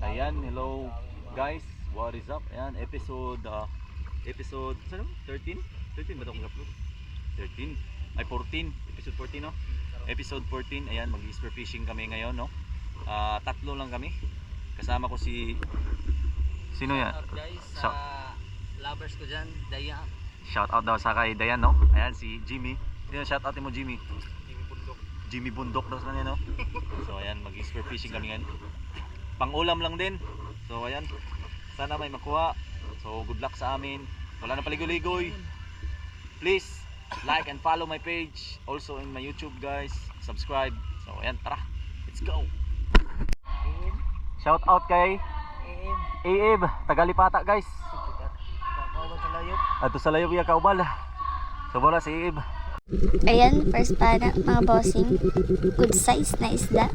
Ayan, hello guys, what is up? Ayan, episode 13? 13 ba ito kung upload? 13? Ay 14, episode 14 no? Episode 14, ayan, mag-spear fishing kami ngayon no? Tatlo lang kami. Kasama ko si... Sino yan? Shout out guys sa lovers ko dyan, Dayan. Shout out daw sa kay Dayan no? Ayan si Jimmy. Sino shout out mo Jimmy? Jimmy Bundok daw sa kanya no? So ayan, mag-spear fishing kami ngayon. Pang-ulam lang din. So ayan, sana may makuha. So good luck sa amin. Wala na paligoy-ligoy. Please like and follow my page. Also in my YouTube guys. Subscribe. So ayan, tara. Let's go. Shout out kay Aib, Tagalipata guys. Ato sa layob ya kaubal. So wala si Aib. Ayan, first para mga bossing. Good size na isda.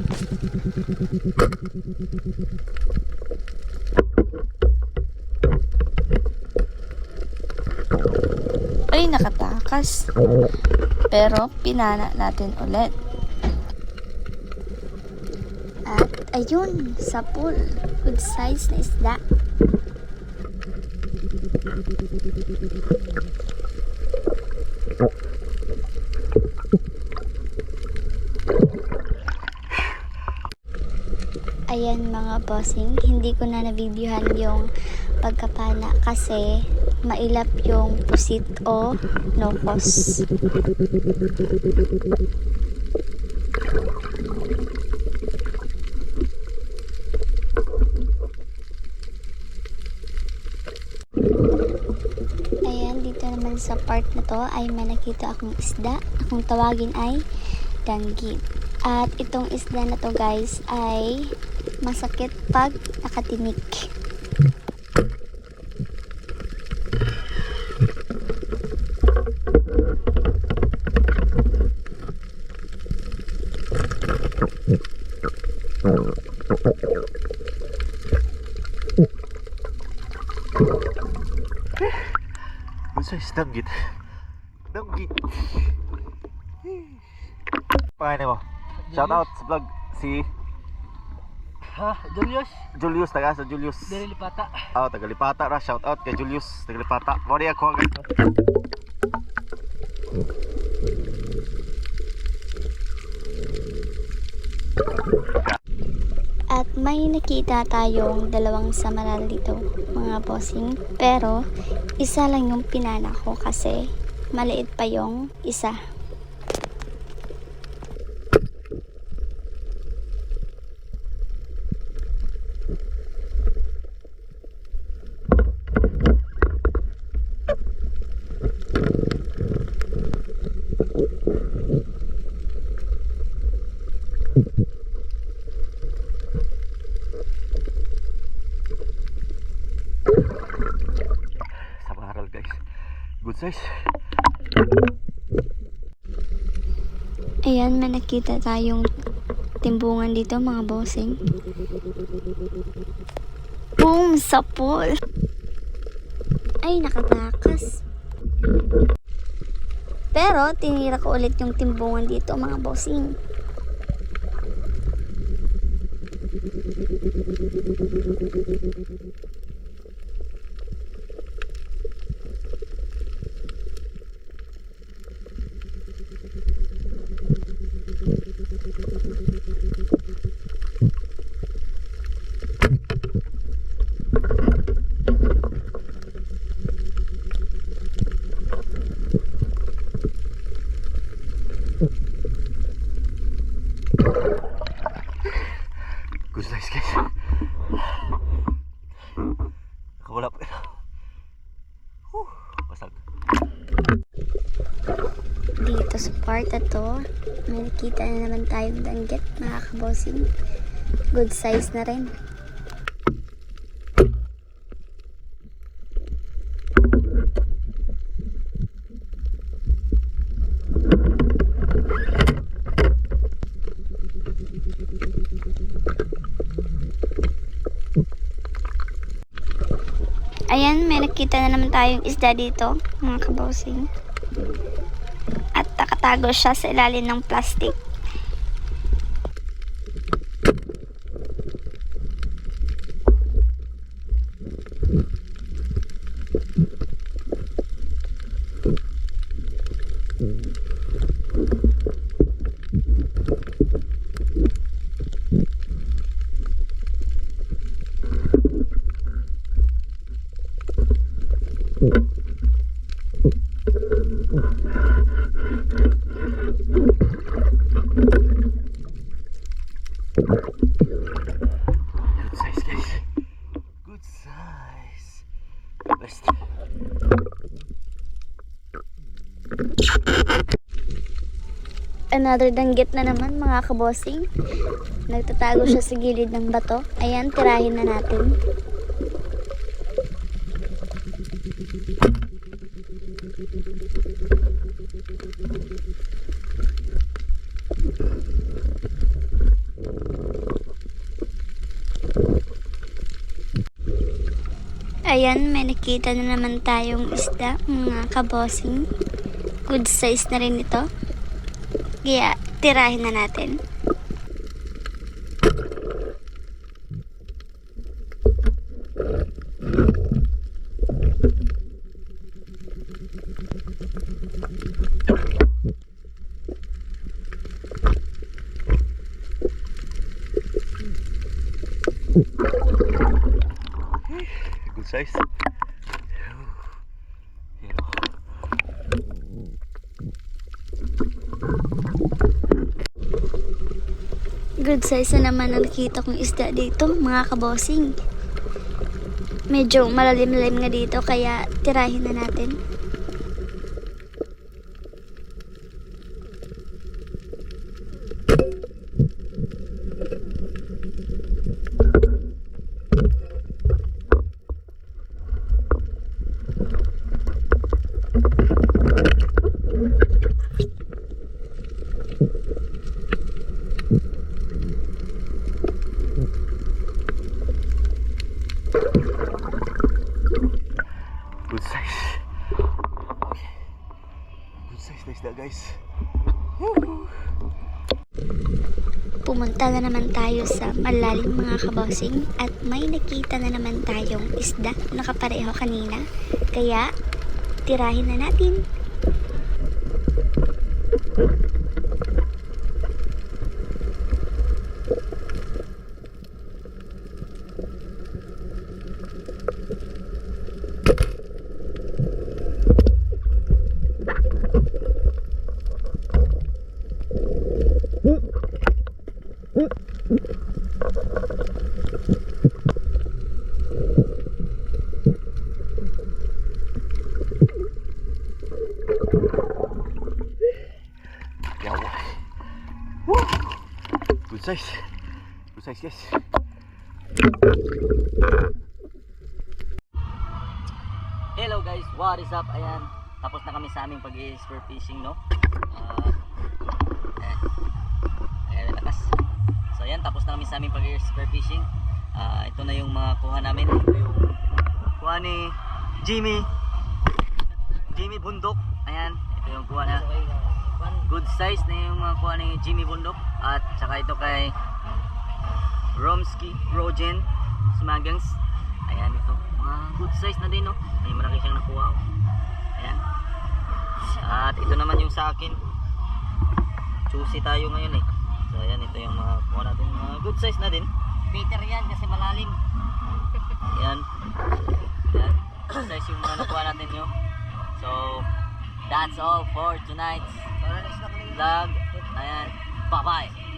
Ay, nakatakas. Pero pinana natin ulit. At ayun, sa pool. Good size na isda. Ayan mga bossing, hindi ko na na-videohan yung pagkapana kasi mailap yung pusit o nokos. Ayan, dito naman sa part na to ay may nakita akong isda. Akong tawagin ay danggit. At itong isda na to guys ay masakit pag nakatinik. Size danggit. Danggit. Pangalan mo? Shout out sa vlog si Julius, taga sa Julius. Tagalipata. Tagalipata ra, shout out kay Julius, Tagalipata. Mo di ako agad. At may nakita tayong dalawang samaral dito mga bossing, pero isa lang yung pinana ko kasi maliit pa yung isa. Samaral guys. Good size. Ayan, may nakita tayong timbungan dito mga bossing. Boom! Sa pool! Ay, nakatakas. Pero, tinira ko ulit yung timbungan dito mga bossing. Good size guys. Nakawala pa ito. Basag. Dito sa part na to, may nakita na naman tayong danggit mga kabosing. Good size na rin. Ayan, may nakita na naman tayong isda dito, mga kabosing. At nakatago siya sa ilalim ng plastic. Good size guys. Good size. Best. Another danggit na naman mga kabosing. Nagtatago siya sa gilid ng bato. Ayan, tirahin na natin. Ayan, may nakita na naman tayong isda, mga kabosing. Good size na rin ito. Kaya, tirahin na natin. Good size. Good size na naman ang nakita kong isda dito, mga kabosing. Medyo malalim-lalim nga dito, kaya tirahin na natin. Good size. Okay. Good size na isda guys. Pumunta na naman tayo sa malalim, mga kabosing, at may nakita na naman tayong isda na kapareho kanina. Kaya, tirahin na natin. Yawa. Woo! Good size. Good size guys. Hello guys, what is up? Ayan, tapos na kami sa aming pag-i-spear fishing, no? Ayan, lakas. So ayan, tapos na kami sa aming pag-i-spear fishing. Ito na yung mga kuha namin. Ito yung kuha ni Jimmy Bundok. Ayan, ito yung kuha na. Good size na yung mga kuha ni Jimmy Bundok. At saka ito kay Romsky Rogen Smagangs. Ayan, ito mga good size na din, no? May malaki siyang nakuha. Ayan. At ito naman yung sa akin. Choosy tayo ngayon eh. So ayan, ito yung mga kuha natin. Mga good size na din. Better yan kasi malalim. Ayan. Ayan. Good size yung mga nakuha natin nyo. So that's all for tonight's vlog. Ayan. Bye bye.